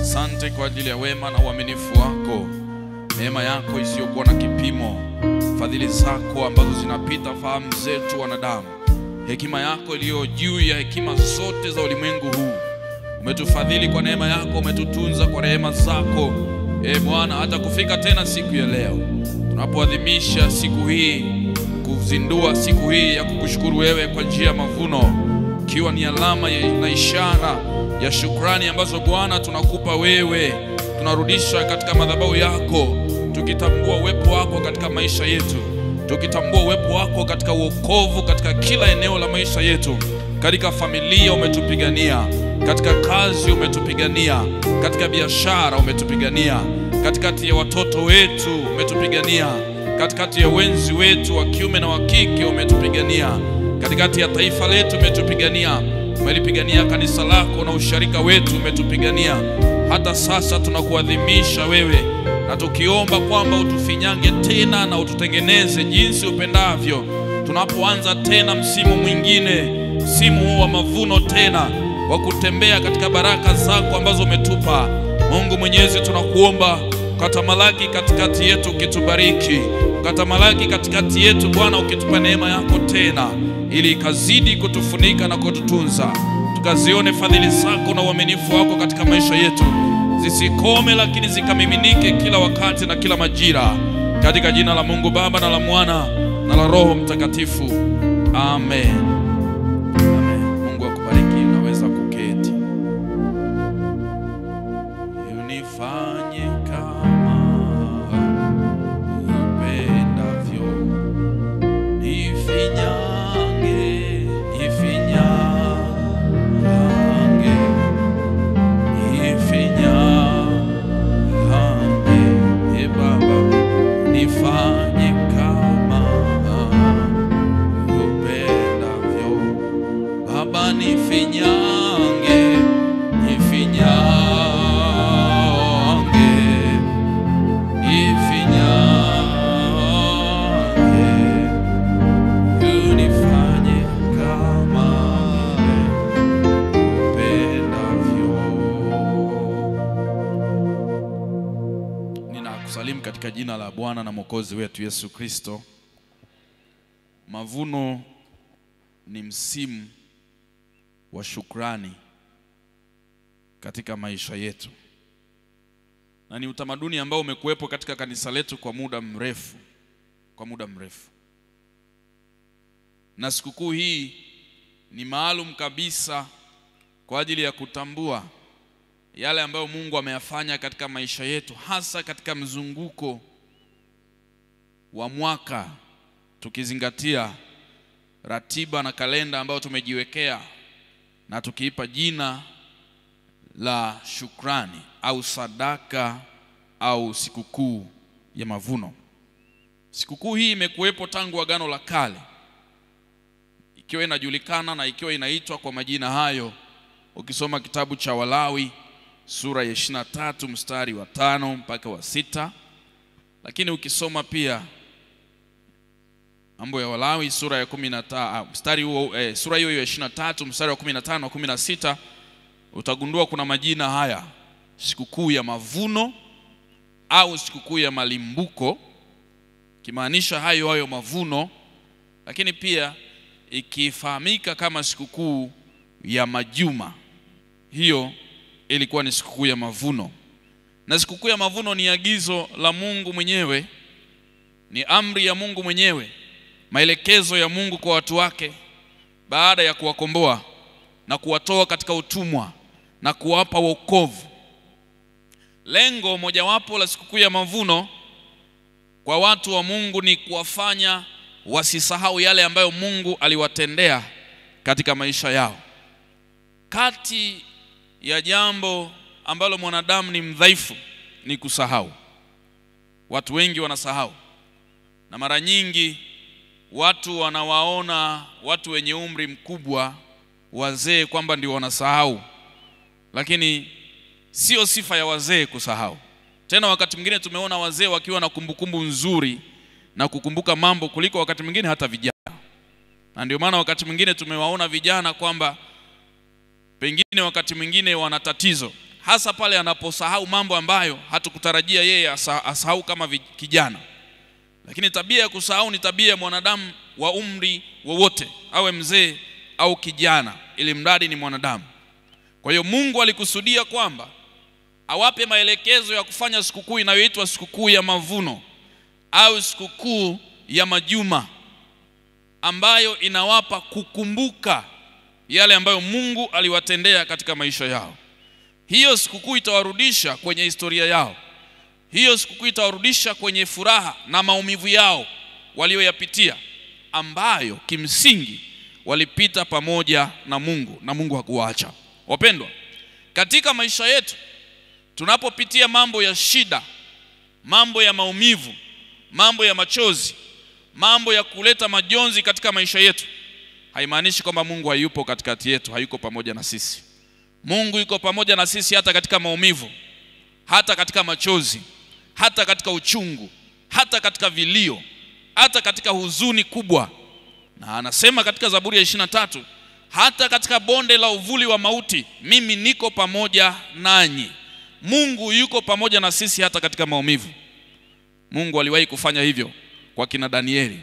Asante kwa ajili ya wema na uaminifu wako, neema yako isiyokuwa na kipimo, fadhili zako ambazo zinapita fahamu zetu wanadamu, hekima yako iliyo juu ya hekima zote za ulimwengu huu. Umetufadhili kwa neema yako, umetutunza kwa rehema zako. Bwana, hata kufika tena siku ya leo tunapoadhimisha siku hii, kuzindua siku hii ya kukushukuru wewe kwa njia ya mavuno, ikiwa ni alama na ishara ya shukrani ambazo Bwana tunakupa wewe. Tunarudisha katika madhabahu yako, tukitambua uwepo wako katika maisha yetu, tukitambua uwepo wako katika wokovu, katika kila eneo la maisha yetu. Katika familia umetupigania, katika kazi umetupigania, katika biashara umetupigania, katikati ya watoto wetu umetupigania, katikati ya wenzi wetu wa kiume na wa kike umetupigania, katikati ya taifa letu umetupigania. Umelipigania kanisa lako na usharika wetu umetupigania. Hata sasa tunakuadhimisha wewe, na tukiomba kwamba utufinyange tena na ututengeneze jinsi upendavyo, tunapoanza tena msimu mwingine, msimu huu wa mavuno tena, wa kutembea katika baraka zako ambazo umetupa. Mungu Mwenyezi, tunakuomba ukatamalaki katikati yetu, ukitubariki, ukatamalaki katikati yetu Bwana, ukitupa neema yako tena, ili ikazidi kutufunika na kututunza, tukazione fadhili zako na uaminifu wako katika maisha yetu, zisikome lakini zikamiminike kila wakati na kila majira, katika jina la Mungu Baba na la Mwana na la Roho Mtakatifu. Amen. Mungu akubariki. Unaweza kuketi. Unifanye kama upendavyo, nifinyange, Baba, nifanye kama upendavyo. Baba, nifinyange, unifanye kama upendavyo. Ninakusalimu katika jina la Bwana na Mwokozi wetu Yesu Kristo. Mavuno ni msimu wa shukrani katika maisha yetu, na ni utamaduni ambao umekuwepo katika kanisa letu kwa muda mrefu, na sikukuu hii ni maalum kabisa kwa ajili ya kutambua yale ambayo Mungu ameyafanya katika maisha yetu, hasa katika mzunguko wa mwaka, tukizingatia ratiba na kalenda ambayo tumejiwekea, na tukiipa jina la shukrani au sadaka au sikukuu ya mavuno. Sikukuu hii imekuwepo tangu Agano la Kale, ikiwa inajulikana na ikiwa inaitwa kwa majina hayo. Ukisoma kitabu cha Walawi sura ya 23 mstari wa 5 mpaka wa 6, lakini ukisoma pia Mambo ya Walawi sura ya 15 mstari huo sura hiyo ya 23 mstari wa 15 na 16, utagundua kuna majina haya: sikukuu ya mavuno au sikukuu ya malimbuko, kimaanisha hayo mavuno, lakini pia ikifahamika kama sikukuu ya majuma. Hiyo ilikuwa ni sikukuu ya mavuno. Na sikukuu ya mavuno ni agizo la Mungu mwenyewe, ni amri ya Mungu mwenyewe, maelekezo ya Mungu kwa watu wake baada ya kuwakomboa na kuwatoa katika utumwa na kuwapa wokovu. Lengo mojawapo la sikukuu ya mavuno kwa watu wa Mungu ni kuwafanya wasisahau yale ambayo Mungu aliwatendea katika maisha yao. Kati ya jambo ambalo mwanadamu ni mdhaifu ni kusahau. Watu wengi wanasahau, na mara nyingi watu wanawaona watu wenye umri mkubwa, wazee, kwamba ndio wanasahau, lakini sio sifa ya wazee kusahau. Tena wakati mwingine tumeona wazee wakiwa na kumbukumbu nzuri na kukumbuka mambo kuliko wakati mwingine hata vijana. Na ndio maana wakati mwingine tumewaona vijana kwamba pengine wakati mwingine wana tatizo, hasa pale anaposahau mambo ambayo hatukutarajia yeye asahau kama kijana. Lakini tabia ya kusahau ni tabia ya mwanadamu wa umri wowote, awe mzee au kijana, ili mradi ni mwanadamu. Kwa hiyo Mungu alikusudia kwamba awape maelekezo ya kufanya sikukuu inayoitwa sikukuu ya mavuno au sikukuu ya majuma, ambayo inawapa kukumbuka yale ambayo Mungu aliwatendea katika maisha yao. Hiyo sikukuu itawarudisha kwenye historia yao. Hiyo sikukuu itawarudisha kwenye furaha na maumivu yao walioyapitia, ambayo kimsingi walipita pamoja na Mungu, na Mungu hakuwaacha. Wapendwa, katika maisha yetu tunapopitia mambo ya shida, mambo ya maumivu, mambo ya machozi, mambo ya kuleta majonzi katika maisha yetu, haimaanishi kwamba Mungu hayupo katikati yetu, hayuko pamoja na sisi. Mungu yuko pamoja na sisi hata katika maumivu, hata katika machozi, hata katika uchungu, hata katika vilio, hata katika huzuni kubwa. Na anasema katika Zaburi ya 23, hata katika bonde la uvuli wa mauti mimi niko pamoja nanyi. Mungu yuko pamoja na sisi hata katika maumivu. Mungu aliwahi kufanya hivyo kwa kina Danieli.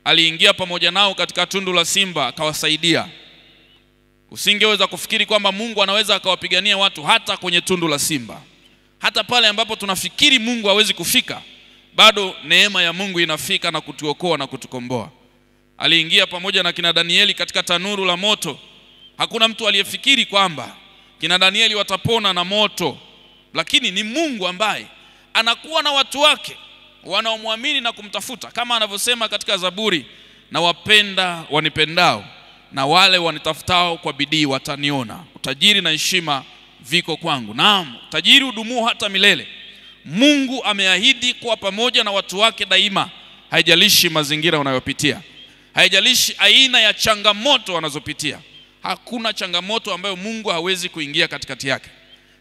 Aliingia pamoja nao katika tundu la simba akawasaidia. Usingeweza kufikiri kwamba Mungu anaweza akawapigania watu hata kwenye tundu la simba. Hata pale ambapo tunafikiri Mungu hawezi kufika, bado neema ya Mungu inafika na kutuokoa na kutukomboa. Aliingia pamoja na kina Danieli katika tanuru la moto. Hakuna mtu aliyefikiri kwamba kina Danieli watapona na moto, lakini ni Mungu ambaye anakuwa na watu wake wanaomwamini na kumtafuta, kama anavyosema katika Zaburi, na wapenda wanipendao na wale wanitafutao kwa bidii wataniona. Utajiri na heshima viko kwangu. Naam, utajiri udumuo hata milele. Mungu ameahidi kuwa pamoja na watu wake daima, haijalishi mazingira wanayopitia, haijalishi aina ya changamoto wanazopitia. Hakuna changamoto ambayo Mungu hawezi kuingia katikati yake.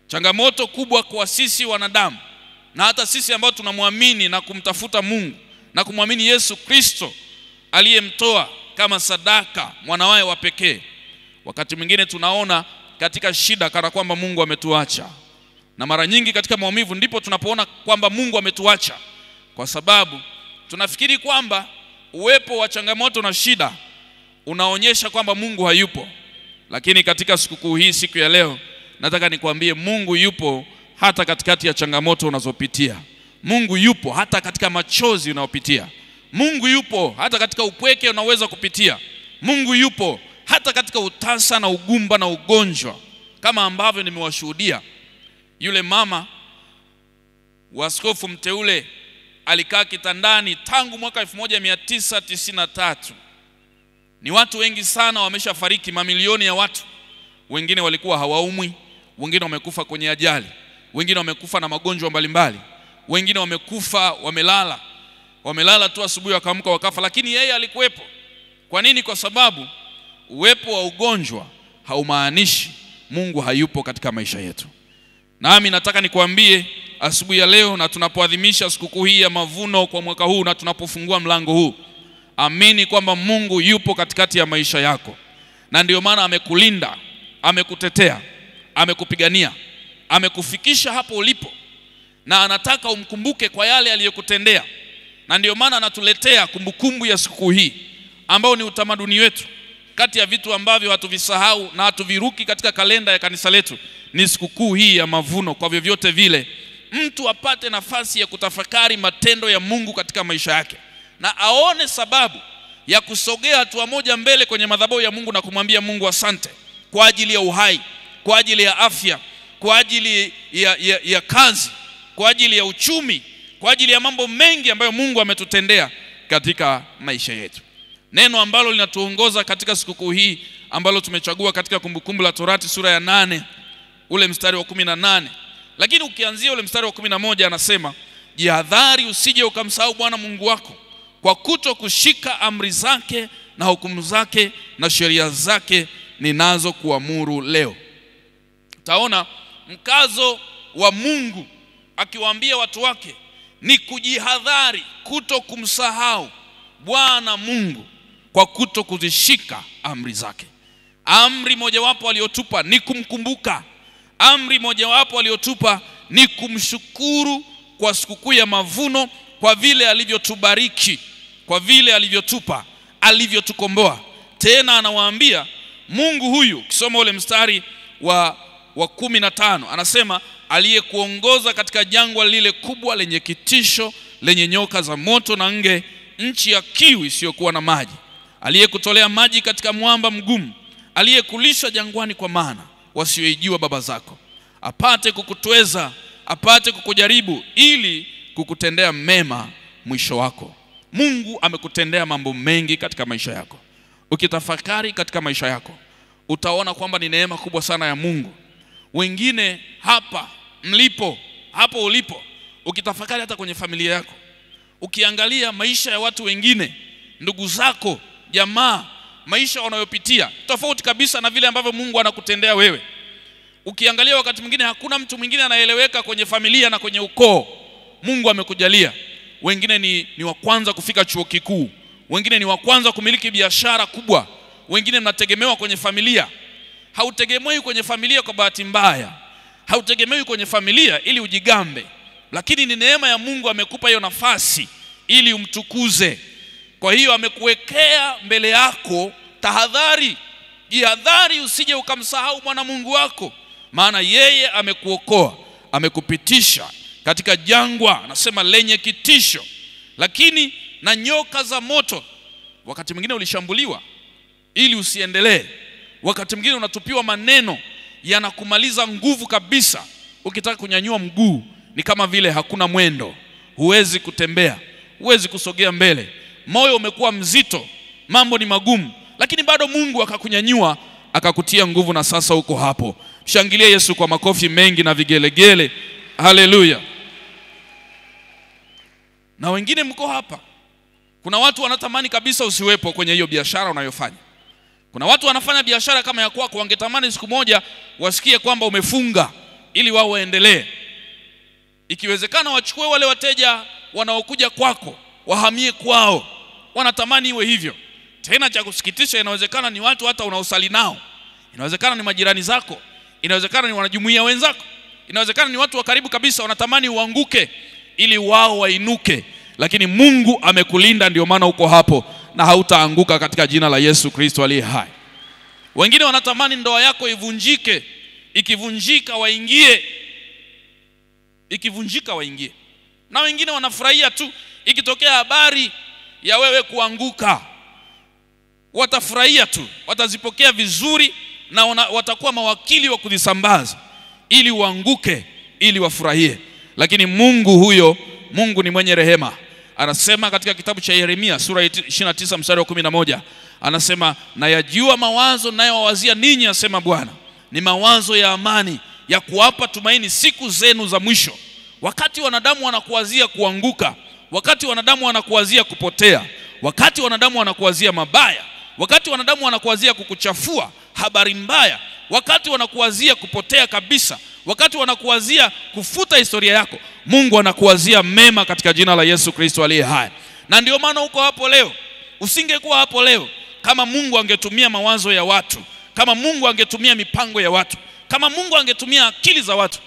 Changamoto kubwa kwa sisi wanadamu, na hata sisi ambao tunamwamini na kumtafuta Mungu na kumwamini Yesu Kristo aliyemtoa kama sadaka mwanawe wa pekee, wakati mwingine tunaona katika shida kana kwamba Mungu ametuacha. Na mara nyingi katika maumivu ndipo tunapoona kwamba Mungu ametuacha, kwa sababu tunafikiri kwamba uwepo wa changamoto na shida unaonyesha kwamba Mungu hayupo. Lakini katika sikukuu hii, siku ya leo, nataka nikwambie Mungu yupo hata katikati ya changamoto unazopitia. Mungu yupo hata katika machozi unayopitia. Mungu yupo hata katika upweke unaweza kupitia. Mungu yupo hata katika utasa na ugumba na ugonjwa, kama ambavyo nimewashuhudia. Yule mama wa askofu mteule alikaa kitandani tangu mwaka 1993. Ni watu wengi sana wameshafariki, mamilioni ya watu. Wengine walikuwa hawaumwi, wengine wamekufa kwenye ajali, wengine wamekufa na magonjwa mbalimbali, wengine wamekufa wamelala tu, asubuhi wakaamka wakafa, lakini yeye alikuwepo. Kwa nini? Kwa sababu uwepo wa ugonjwa haumaanishi Mungu hayupo katika maisha yetu. Nami nataka nikwambie asubuhi ya leo, na tunapoadhimisha sikukuu hii ya mavuno kwa mwaka huu, na tunapofungua mlango huu, amini kwamba Mungu yupo katikati ya maisha yako. Na ndio maana amekulinda, amekutetea, amekupigania, amekufikisha hapo ulipo, na anataka umkumbuke kwa yale aliyokutendea. Na ndio maana anatuletea kumbukumbu ya sikukuu hii, ambao ni utamaduni wetu. Kati ya vitu ambavyo hatuvisahau na hatuviruki katika kalenda ya kanisa letu ni sikukuu hii ya mavuno. Kwa vyovyote vile mtu apate nafasi ya kutafakari matendo ya Mungu katika maisha yake, na aone sababu ya kusogea hatua moja mbele kwenye madhabahu ya Mungu na kumwambia Mungu asante kwa ajili ya uhai, kwa ajili ya afya, kwa ajili ya kazi, kwa ajili ya uchumi, kwa ajili ya mambo mengi ambayo Mungu ametutendea katika maisha yetu. Neno ambalo linatuongoza katika sikukuu hii, ambalo tumechagua katika Kumbukumbu la Torati sura ya 8 ule mstari wa 18. Lakini ukianzia ule mstari wa 11 anasema, jihadhari usije ukamsahau Bwana Mungu wako kwa kuto kushika amri zake na hukumu zake na sheria zake ninazo kuamuru leo. Utaona mkazo wa Mungu akiwaambia watu wake ni kujihadhari, kuto kumsahau Bwana Mungu kwa kuto kuzishika amri zake. Amri mojawapo aliyotupa ni kumkumbuka. amri mojawapo aliyotupa ni kumshukuru kwa sikukuu ya mavuno, kwa vile alivyotubariki, kwa vile alivyotupa, alivyotukomboa. Tena anawaambia Mungu huyu, kisoma ule mstari wa 15, anasema aliyekuongoza katika jangwa lile kubwa lenye kitisho, lenye nyoka za moto na nge, nchi ya kiu isiyokuwa na maji, aliyekutolea maji katika mwamba mgumu, aliyekulisha jangwani kwa mana wasioijua baba zako, apate kukutweza, apate kukujaribu, ili kukutendea mema mwisho wako. Mungu amekutendea mambo mengi katika maisha yako. Ukitafakari katika maisha yako, utaona kwamba ni neema kubwa sana ya Mungu. Wengine hapa mlipo, hapo ulipo, ukitafakari hata kwenye familia yako, ukiangalia maisha ya watu wengine, ndugu zako, jamaa, maisha wanayopitia tofauti kabisa na vile ambavyo Mungu anakutendea wewe. Ukiangalia wakati mwingine hakuna mtu mwingine anaeleweka kwenye familia na kwenye ukoo. Mungu amekujalia. Wengine ni wa kwanza kufika chuo kikuu, wengine ni wa kwanza kumiliki biashara kubwa, wengine mnategemewa kwenye familia. Hautegemewi kwenye familia kwa bahati mbaya, hautegemewi kwenye familia ili ujigambe, lakini ni neema ya Mungu amekupa hiyo nafasi ili umtukuze. Kwa hiyo amekuwekea mbele yako tahadhari. Jihadhari usije ukamsahau Bwana Mungu wako, maana yeye amekuokoa, amekupitisha katika jangwa, anasema lenye kitisho, lakini na nyoka za moto. Wakati mwingine ulishambuliwa ili usiendelee. Wakati mwingine unatupiwa maneno yanakumaliza nguvu kabisa. Ukitaka kunyanyua mguu ni kama vile hakuna mwendo, huwezi kutembea, huwezi kusogea mbele. Moyo umekuwa mzito, mambo ni magumu, lakini bado Mungu akakunyanyua, akakutia nguvu, na sasa uko hapo. Shangilia Yesu kwa makofi mengi na vigelegele. Haleluya. Na wengine mko hapa, kuna watu wanatamani kabisa usiwepo kwenye hiyo biashara unayofanya. Kuna watu wanafanya biashara kama ya kwako, wangetamani siku moja wasikie kwamba umefunga ili wao waendelee. Ikiwezekana wachukue wale wateja wanaokuja kwako, wahamie kwao. Wanatamani iwe hivyo. Tena cha kusikitisha, inawezekana ni watu hata unaosali nao, inawezekana ni majirani zako, inawezekana ni wanajumuiya wenzako, inawezekana ni watu wa karibu kabisa. Wanatamani uanguke ili wao wainuke, lakini Mungu amekulinda, ndio maana uko hapo na hautaanguka katika jina la Yesu Kristo aliye hai. Wengine wanatamani ndoa yako ivunjike, ikivunjika waingie, ikivunjika waingie. Na wengine wanafurahia tu ikitokea habari ya wewe kuanguka. Watafurahia tu, watazipokea vizuri, na watakuwa mawakili wa kuzisambaza ili uanguke, ili wafurahie. Lakini Mungu huyo, Mungu ni mwenye rehema. Anasema katika kitabu cha Yeremia sura 29 mstari wa 11, anasema na yajua mawazo ninayowawazia ninyi, asema Bwana, ni mawazo ya amani, ya kuwapa tumaini siku zenu za mwisho. Wakati wanadamu wanakuwazia kuanguka, wakati wanadamu wanakuwazia kupotea, wakati wanadamu wanakuwazia mabaya, wakati wanadamu wanakuwazia kukuchafua, habari mbaya, wakati wanakuwazia kupotea kabisa, wakati wanakuwazia kufuta historia yako, Mungu anakuwazia mema katika jina la Yesu Kristo aliye hai. Na ndio maana uko hapo leo. Usingekuwa hapo leo kama Mungu angetumia mawazo ya watu, kama Mungu angetumia mipango ya watu, kama Mungu angetumia akili za watu,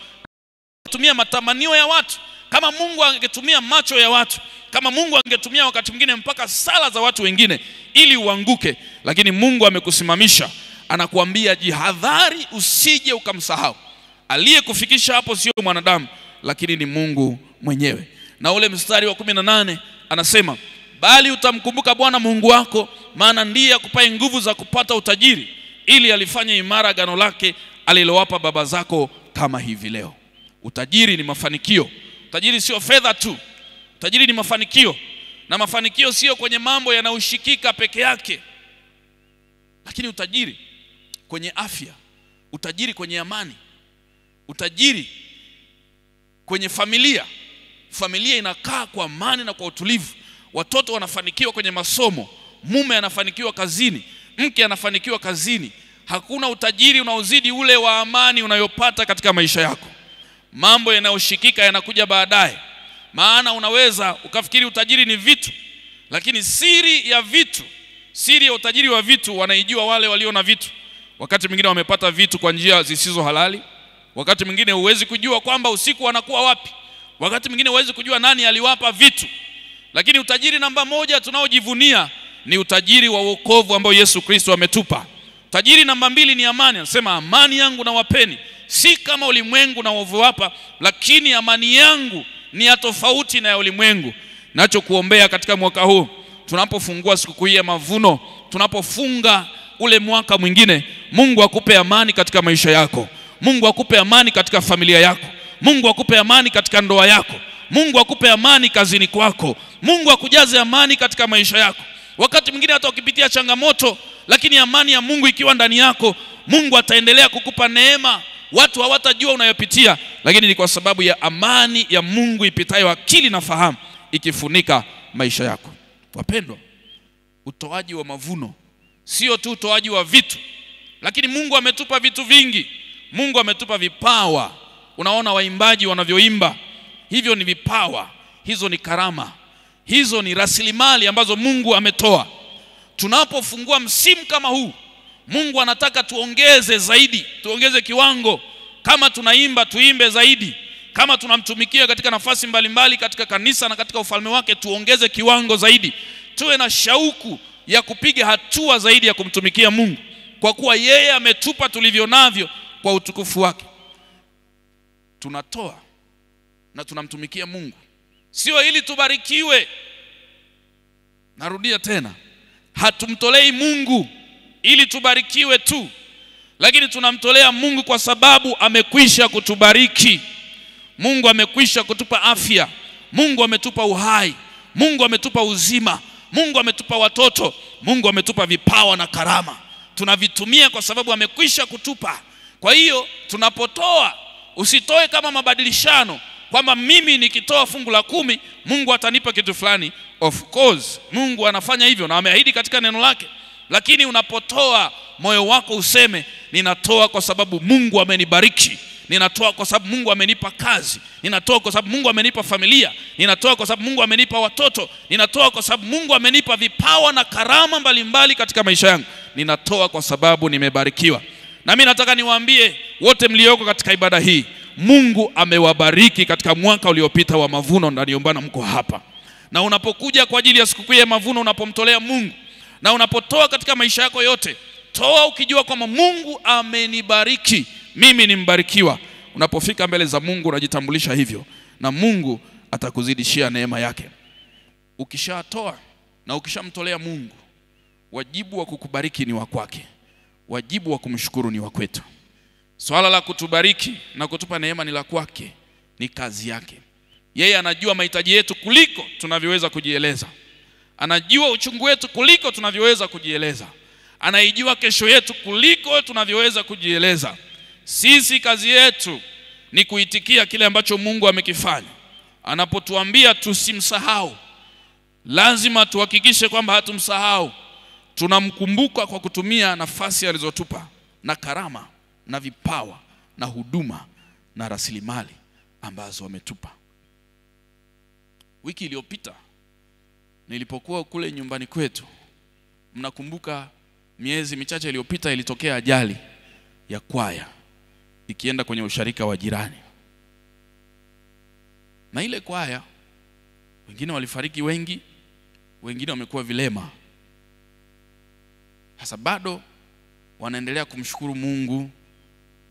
angetumia matamanio ya watu, kama Mungu angetumia macho ya watu, kama Mungu angetumia wakati mwingine mpaka sala za watu wengine ili uanguke. Lakini Mungu amekusimamisha, anakuambia jihadhari usije ukamsahau. Aliyekufikisha hapo sio mwanadamu, lakini ni Mungu mwenyewe. Na ule mstari wa 18 anasema, bali utamkumbuka Bwana Mungu wako, maana ndiye akupaye nguvu za kupata utajiri, ili alifanye imara agano lake alilowapa baba zako kama hivi leo. Utajiri ni mafanikio. Utajiri sio fedha tu. Utajiri ni mafanikio. Na mafanikio sio kwenye mambo yanayoshikika peke yake, lakini utajiri kwenye afya, utajiri kwenye amani, utajiri kwenye familia. Familia inakaa kwa amani na kwa utulivu. Watoto wanafanikiwa kwenye masomo, mume anafanikiwa kazini, mke anafanikiwa kazini. Hakuna utajiri unaozidi ule wa amani unayopata katika maisha yako. Mambo yanayoshikika yanakuja baadaye. Maana unaweza ukafikiri utajiri ni vitu, lakini siri ya vitu, siri ya utajiri wa vitu wanaijua wale walio na vitu. Wakati mwingine wamepata vitu kwa njia zisizo halali, Wakati mwingine huwezi kujua kwamba usiku wanakuwa wapi. Wakati mwingine huwezi kujua nani aliwapa vitu. Lakini utajiri namba moja tunaojivunia ni utajiri wa wokovu ambao Yesu Kristo ametupa. Utajiri namba 2 ni amani. Anasema amani yangu na wapeni, si kama ulimwengu na wapa, lakini amani yangu ni ya tofauti na ya ulimwengu. Nachokuombea katika mwaka huu, tunapofungua sikukuu ya mavuno, tunapofunga ule mwaka mwingine, Mungu akupe amani katika maisha yako. Mungu akupe amani katika familia yako. Mungu akupe amani katika ndoa yako. Mungu akupe amani kazini kwako. Mungu akujaze amani katika maisha yako. Wakati mwingine hata ukipitia changamoto, lakini amani ya Mungu ikiwa ndani yako, Mungu ataendelea kukupa neema. Watu hawatajua unayopitia, lakini ni kwa sababu ya amani ya Mungu ipitayo akili na fahamu ikifunika maisha yako. Wapendwa, utoaji wa mavuno sio tu utoaji wa vitu, lakini Mungu ametupa vitu vingi. Mungu ametupa vipawa. Unaona waimbaji wanavyoimba, hivyo ni vipawa, hizo ni karama, hizo ni rasilimali ambazo Mungu ametoa. Tunapofungua msimu kama huu, Mungu anataka tuongeze zaidi, tuongeze kiwango. Kama tunaimba, tuimbe zaidi. Kama tunamtumikia katika nafasi mbalimbali katika kanisa na katika ufalme wake, tuongeze kiwango zaidi. Tuwe na shauku ya kupiga hatua zaidi ya kumtumikia Mungu, kwa kuwa yeye ametupa tulivyo navyo kwa utukufu wake. Tunatoa na tunamtumikia Mungu, sio ili tubarikiwe. Narudia tena, hatumtolei Mungu ili tubarikiwe tu, lakini tunamtolea Mungu kwa sababu amekwisha kutubariki. Mungu amekwisha kutupa afya. Mungu ametupa uhai. Mungu ametupa uzima. Mungu ametupa watoto. Mungu ametupa vipawa na karama. Tunavitumia kwa sababu amekwisha kutupa. Kwa hiyo tunapotoa, usitoe kama mabadilishano kwamba mimi nikitoa fungu la 10 Mungu atanipa kitu fulani. Of course Mungu anafanya hivyo na ameahidi katika neno lake. Lakini unapotoa, moyo wako useme, ninatoa kwa sababu Mungu amenibariki. Ninatoa kwa sababu Mungu amenipa kazi. Ninatoa kwa sababu Mungu amenipa familia. Ninatoa kwa sababu Mungu amenipa watoto. Ninatoa kwa sababu Mungu amenipa vipawa na karama mbalimbali katika maisha yangu. Ninatoa kwa sababu nimebarikiwa. Na mimi nataka niwaambie wote mlioko katika ibada hii, Mungu amewabariki katika mwaka uliopita wa mavuno, na ndio maana mko hapa. Na unapokuja kwa ajili ya sikukuu ya mavuno, unapomtolea Mungu na unapotoa katika maisha yako yote, toa ukijua kwamba Mungu amenibariki, mimi ni mbarikiwa. Unapofika mbele za Mungu unajitambulisha hivyo, na Mungu atakuzidishia neema yake. Ukishatoa na ukishamtolea Mungu, wajibu wa kukubariki ni wa kwake. Wajibu wa kumshukuru ni wa kwetu. Swala la kutubariki na kutupa neema ni la kwake, ni kazi yake. Yeye anajua mahitaji yetu kuliko tunavyoweza kujieleza. Anajua uchungu wetu kuliko tunavyoweza kujieleza. Anaijua kesho yetu kuliko tunavyoweza kujieleza. Sisi kazi yetu ni kuitikia kile ambacho Mungu amekifanya. Anapotuambia tusimsahau, lazima tuhakikishe kwamba hatumsahau. Tunamkumbuka kwa kutumia nafasi alizotupa na karama na vipawa na huduma na rasilimali ambazo ametupa. Wiki iliyopita nilipokuwa kule nyumbani kwetu, mnakumbuka miezi michache iliyopita ilitokea ajali ya kwaya ikienda kwenye usharika wa jirani. Na ile kwaya, wengine walifariki wengi, wengine wamekuwa vilema. Hasa bado wanaendelea kumshukuru Mungu.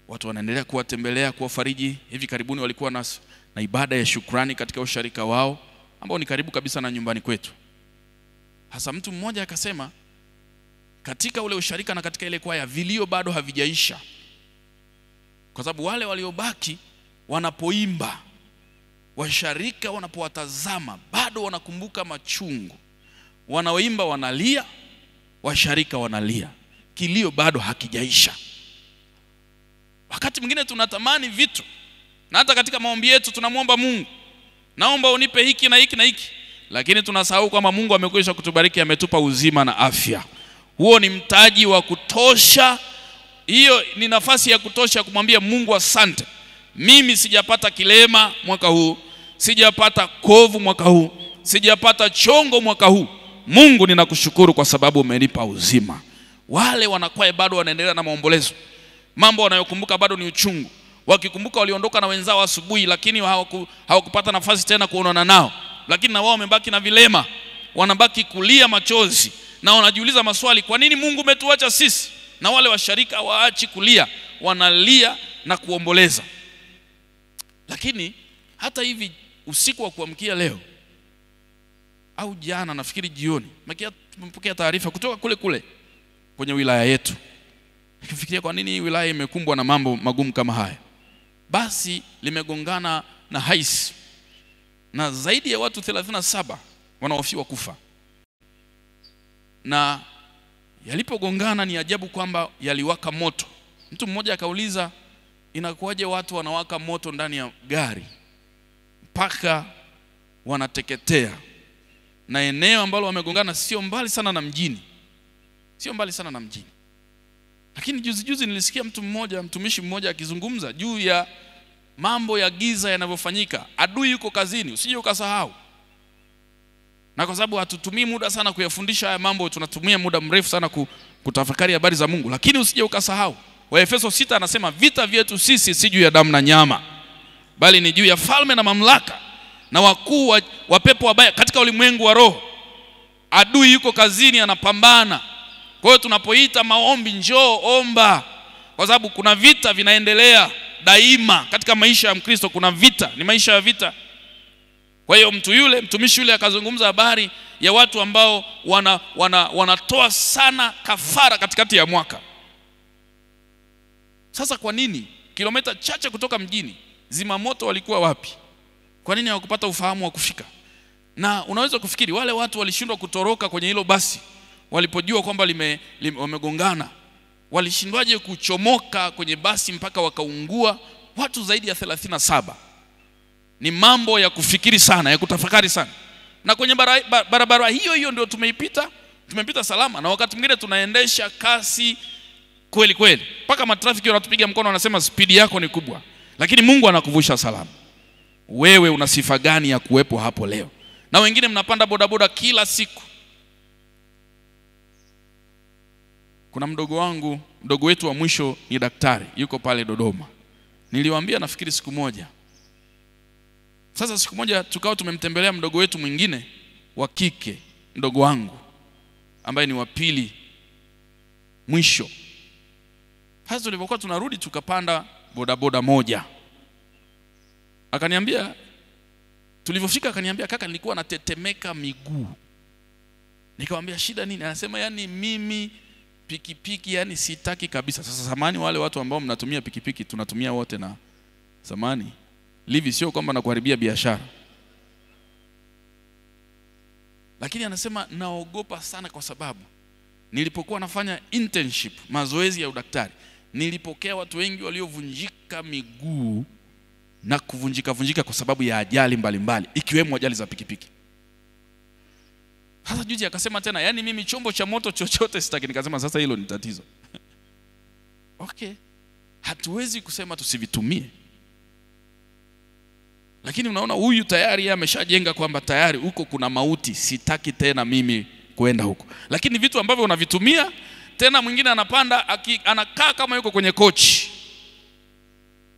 Watu wanaendelea kuwatembelea, kuwafariji. Hivi karibuni walikuwa na ibada ya shukrani katika usharika wao ambao ni karibu kabisa na nyumbani kwetu. Hasa mtu mmoja akasema katika ule usharika na katika ile kwaya vilio bado havijaisha. Kwa sababu wale waliobaki wanapoimba, washarika wanapowatazama bado wanakumbuka machungu. Wanaoimba wanalia, washarika wanalia. Kilio bado hakijaisha. Wakati mwingine tunatamani vitu, na hata katika maombi yetu tunamwomba Mungu, naomba unipe hiki na hiki na hiki, lakini tunasahau kwamba Mungu amekwisha kutubariki, ametupa uzima na afya. Huo ni mtaji wa kutosha. Hiyo ni nafasi ya kutosha kumwambia Mungu asante. Mimi sijapata kilema mwaka huu, sijapata kovu mwaka huu, sijapata chongo mwaka huu. Mungu ninakushukuru kwa sababu umenipa uzima. Wale wanakwaya bado wanaendelea na maombolezo. Mambo wanayokumbuka bado ni uchungu. wakikumbuka waliondoka na wenzao asubuhi, lakini hawakupata nafasi tena kuonana nao, lakini na wao wamebaki na vilema, wanabaki kulia machozi na wanajiuliza maswali, kwa nini Mungu umetuacha sisi? Na wale washarika waachi kulia, wanalia na kuomboleza. Lakini hata hivi usiku wa kuamkia leo au jana, nafikiri jioni, tumepokea taarifa kutoka kule kwenye wilaya yetu. Nikifikiria kwa nini hii wilaya imekumbwa na mambo magumu kama haya. Basi limegongana na haisi na zaidi ya watu 37 wanahofiwa kufa. Na yalipogongana ni ajabu kwamba yaliwaka moto. Mtu mmoja akauliza, inakuwaje watu wanawaka moto ndani ya gari mpaka wanateketea? Na eneo ambalo wamegongana sio mbali sana na mjini. Lakini juzi nilisikia mtumishi mmoja akizungumza juu ya mambo ya giza yanavyofanyika. Adui yuko kazini, usije ukasahau. Na kwa sababu hatutumii muda sana kuyafundisha haya mambo, tunatumia muda mrefu sana kutafakari habari za Mungu. Lakini usije ukasahau, Waefeso 6 anasema vita vyetu sisi si juu ya damu na nyama, bali ni juu ya falme na mamlaka na wakuu wa pepo wabaya katika ulimwengu wa roho. Adui yuko kazini, anapambana. Kwa hiyo tunapoita maombi, njoo omba, kwa sababu kuna vita vinaendelea daima katika maisha ya Mkristo. Kuna vita, ni maisha ya vita. Kwa hiyo mtumishi yule akazungumza habari ya watu ambao wanatoa sana kafara katikati ya mwaka. Sasa kwa nini kilomita chache kutoka mjini zimamoto walikuwa wapi? Kwa nini hawakupata ufahamu wa kufika? Na unaweza kufikiri wale watu walishindwa kutoroka kwenye hilo basi walipojua kwamba wamegongana. Walishindwaje kuchomoka kwenye basi mpaka wakaungua watu zaidi ya 37? Ni mambo ya kufikiri sana, ya kutafakari sana. Na kwenye barabara hiyo ndio tumepita salama, na wakati mwingine tunaendesha kasi kweli mpaka matrafiki wanatupiga mkono, wanasema speed yako ni kubwa, lakini Mungu anakuvusha salama. Wewe una sifa gani ya kuwepo hapo leo? Na wengine mnapanda bodaboda kila siku. Kuna mdogo wetu wa mwisho ni daktari, yuko pale Dodoma. Niliwaambia nafikiri siku moja. Sasa siku moja tukao tumemtembelea mdogo wetu mwingine wa kike, mdogo wangu ambaye ni wa pili mwisho. Sasa tulipokuwa tunarudi tukapanda bodaboda moja. Akaniambia, tulipofika akaniambia, kaka, nilikuwa natetemeka miguu. Nikamwambia shida nini? Anasema yani mimi pikipiki yani sitaki kabisa. Sasa zamani wale watu ambao mnatumia pikipiki tunatumia wote, na zamani livi sio kwamba nakuharibia biashara. Lakini anasema naogopa sana kwa sababu nilipokuwa nafanya internship, mazoezi ya udaktari, nilipokea watu wengi waliovunjika miguu na kuvunjika kwa sababu ya ajali mbalimbali ikiwemo ajali za pikipiki. Sasa juzi akasema tena, yani mimi chombo cha moto chochote sitaki. Nikasema sasa hilo ni tatizo. Okay, hatuwezi kusema tusivitumie, lakini unaona huyu tayari yeye ameshajenga kwamba tayari huko kuna mauti, sitaki tena mimi kwenda huko. Lakini vitu ambavyo unavitumia tena, mwingine anapanda anakaa kama yuko kwenye kochi,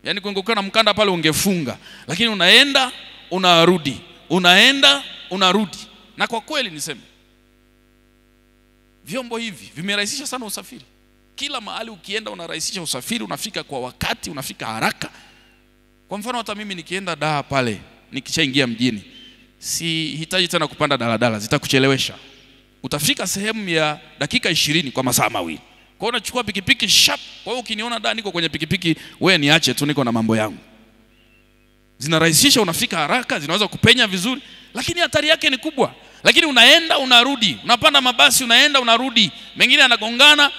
yani kungekuwa na mkanda pale ungefunga, lakini unaenda unarudi, unaenda unarudi. Na kwa kweli niseme, vyombo hivi vimerahisisha sana usafiri. Kila mahali ukienda unarahisisha usafiri, unafika kwa wakati, unafika haraka. Kwa mfano hata mimi nikienda Dar pale, nikishaingia mjini, si hitaji tena kupanda daladala, zitakuchelewesha. Utafika sehemu ya dakika 20 kwa masaa mawili. Kwa hiyo unachukua pikipiki sharp. Kwa hiyo ukiniona Dar niko kwenye pikipiki, wewe niache tu, niko na mambo yangu. Zinarahisisha, unafika haraka, zinaweza kupenya vizuri, lakini hatari yake ni kubwa. Lakini unaenda unarudi, unapanda mabasi unaenda unarudi, mengine yanagongana,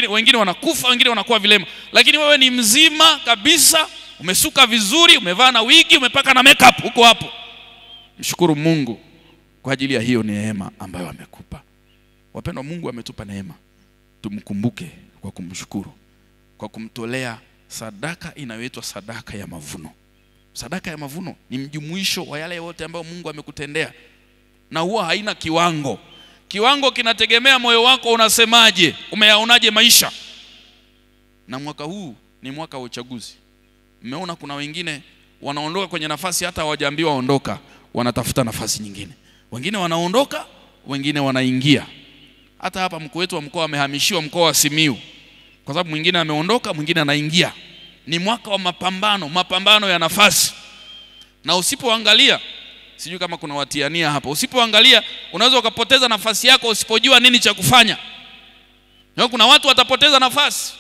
wengine wanakufa, wengine wanakuwa vilema. Lakini wewe ni mzima kabisa, umesuka vizuri, umevaa na wigi, umepaka na makeup, uko hapo. Mshukuru Mungu kwa ajili ya hiyo neema ambayo amekupa. Wapendwa, Mungu ametupa neema, tumkumbuke kwa kumshukuru, kwa kumtolea sadaka inayoitwa sadaka ya mavuno. Sadaka ya mavuno ni mjumuisho wa yale yote ambayo Mungu amekutendea, na huwa haina kiwango. Kiwango kinategemea moyo wako unasemaje, umeyaonaje maisha. Na mwaka huu ni mwaka wa uchaguzi. Mmeona kuna wengine wanaondoka kwenye nafasi hata hawajaambiwa ondoka, wanatafuta nafasi nyingine. Wengine wanaondoka, wengine wanaingia. Hata hapa mkuu wetu wa mkoa amehamishiwa mkoa wa Simiyu, kwa sababu mwingine ameondoka, mwingine anaingia. Ni mwaka wa mapambano ya nafasi. Na usipoangalia, sijui kama kuna watiania hapa, usipoangalia unaweza ukapoteza nafasi yako usipojua nini cha kufanya. Na kuna watu watapoteza nafasi,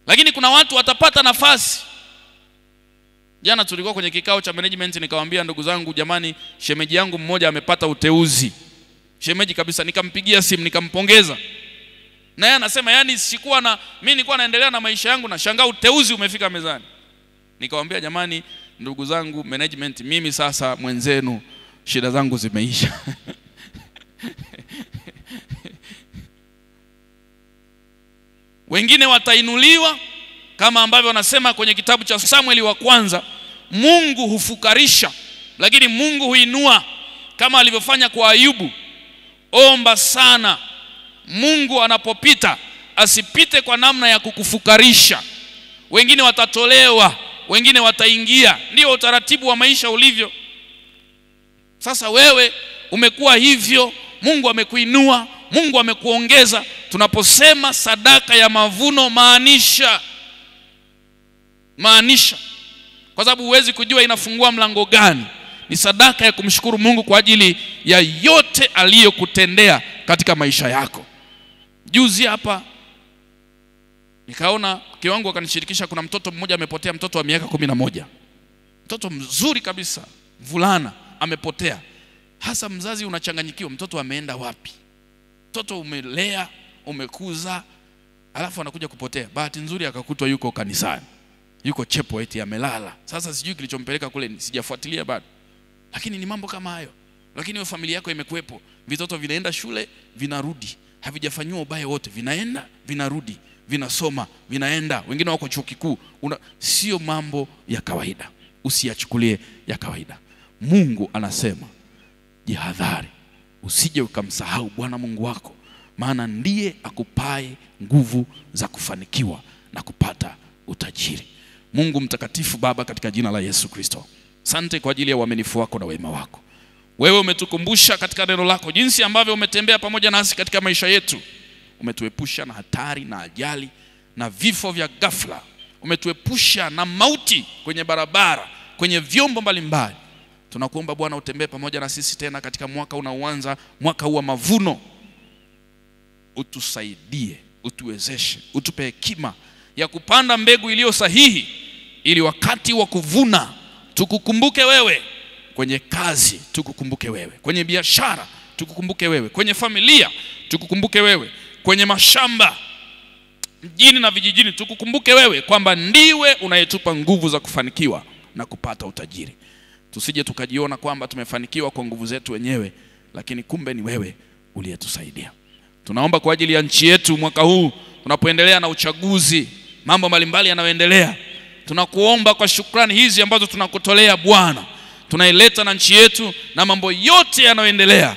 lakini kuna watu watapata nafasi. Jana tulikuwa kwenye kikao cha management, nikawaambia ndugu zangu, jamani, shemeji yangu mmoja amepata uteuzi. Shemeji kabisa, nikampigia simu nikampongeza. Na yeye anasema yani mimi nilikuwa naendelea na maisha yangu na shangaa uteuzi umefika mezani. Nikamwambia jamani, ndugu zangu management, mimi sasa mwenzenu shida zangu zimeisha. Wengine watainuliwa kama ambavyo wanasema kwenye kitabu cha Samueli wa kwanza, Mungu hufukarisha lakini Mungu huinua, kama alivyofanya kwa Ayubu. Omba sana Mungu anapopita asipite kwa namna ya kukufukarisha. Wengine watatolewa, wengine wataingia. Ndio utaratibu wa maisha ulivyo. Sasa wewe umekuwa hivyo, Mungu amekuinua, Mungu amekuongeza. Tunaposema sadaka ya mavuno, maanisha, kwa sababu huwezi kujua inafungua mlango gani. Ni sadaka ya kumshukuru Mungu kwa ajili ya yote aliyokutendea katika maisha yako. Juzi hapa nikaona kiwango akanishirikisha, kuna mtoto mmoja amepotea, mtoto wa miaka 11. Mtoto mzuri kabisa, vulana, amepotea. Hasa mzazi unachanganyikiwa, mtoto ameenda wapi? Mtoto umelea, umekuza, alafu anakuja kupotea. Bahati nzuri akakutwa yuko kanisani, yuko chepo eti amelala. Sasa sijui kilichompeleka kule, sijafuatilia bado. Lakini ni mambo kama hayo. Lakini wewe familia yako imekuepo, vitoto vinaenda shule, vinarudi, havijafanywa ubaya wote, vinaenda, vinarudi, vinasoma, vinaenda, wengine wako chuo kikuu. Sio mambo ya kawaida, usiyachukulie ya kawaida. Mungu anasema jihadhari, usije ukamsahau Bwana Mungu wako, maana ndiye akupae nguvu za kufanikiwa na kupata utajiri. Mungu mtakatifu, Baba, katika jina la Yesu Kristo, asante kwa ajili ya uaminifu wako na wema wako. Wewe umetukumbusha katika neno lako jinsi ambavyo umetembea pamoja nasi katika maisha yetu. Umetuepusha na hatari na ajali na vifo vya ghafla. Umetuepusha na mauti kwenye barabara, kwenye vyombo mbalimbali. Tunakuomba Bwana utembee pamoja na sisi tena katika mwaka unaoanza, mwaka huu wa mavuno. Utusaidie, utuwezeshe, utupe hekima ya kupanda mbegu iliyo sahihi, ili wakati wa kuvuna tukukumbuke wewe. Kwenye kazi tukukumbuke wewe, kwenye biashara tukukumbuke wewe, kwenye familia tukukumbuke wewe, kwenye mashamba mjini na vijijini tukukumbuke wewe, kwamba ndiwe unayetupa nguvu za kufanikiwa na kupata utajiri. Tusije tukajiona kwamba tumefanikiwa kwa nguvu zetu wenyewe, lakini kumbe ni wewe uliyetusaidia. Tunaomba kwa ajili ya nchi yetu mwaka huu tunapoendelea na uchaguzi, mambo mbalimbali yanayoendelea. Tunakuomba kwa shukrani hizi ambazo tunakutolea Bwana, tunaileta na nchi yetu na mambo yote yanayoendelea.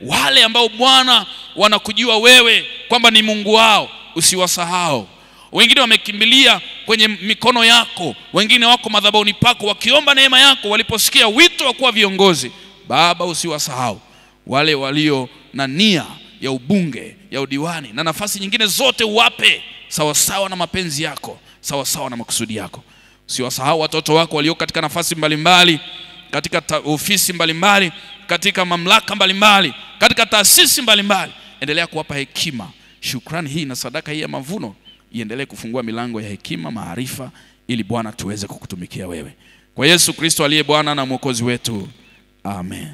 Wale ambao Bwana wanakujua wewe kwamba ni Mungu wao, usiwasahau. Wengine wamekimbilia kwenye mikono yako, wengine wako madhabahuni pako wakiomba neema yako waliposikia wito wa kuwa viongozi. Baba, usiwasahau wale walio na nia ya ubunge, ya udiwani na nafasi nyingine zote, uwape sawa sawa na mapenzi yako, sawa sawa na makusudi yako. Usiwasahau watoto wako walio katika nafasi mbalimbali, katika ofisi mbalimbali, katika mamlaka mbalimbali, katika taasisi mbalimbali. Endelea kuwapa hekima. Shukrani hii na sadaka hii ya mavuno iendelee kufungua milango ya hekima, maarifa, ili Bwana tuweze kukutumikia wewe. Kwa Yesu Kristo aliye Bwana na Mwokozi wetu. Amen.